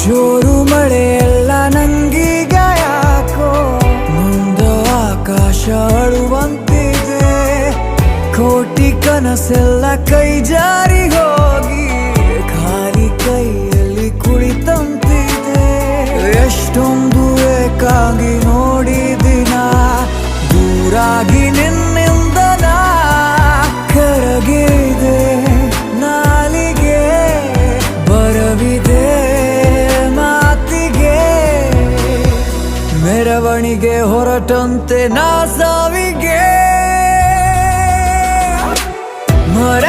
ಜೋರು ಮಳೆ ಎಲ್ಲ ನಂಗೀಗ ಯಾಕೋ ಮುಂದೆ ಆಕಾಶ ಅಳುವಂತಿದೆ. ಕೋಟಿ ಕನಸೆಲ್ಲ ಕೈ ಜಾರಿ ಹೋಗಿ ಖಾಲಿ ಕೈಯಲ್ಲಿ ಕುಳಿತಂತಿದೆ. ಎಷ್ಟೊಂದು ಏಕಾಗಿ ನೋಡಿದಿನ ದೂರಾಗಿ ನಿನ್ನಿಂದ ನಾ ಕರಗಿದೆ. ನಾಲಿಗೆ ಬರವಿದೆ ಮಾತಿಗೆ, ಮೆರವಣಿಗೆ ಹೊರಟಂತೆ ನಾ ಸಾವಿಗೆ. ಮರ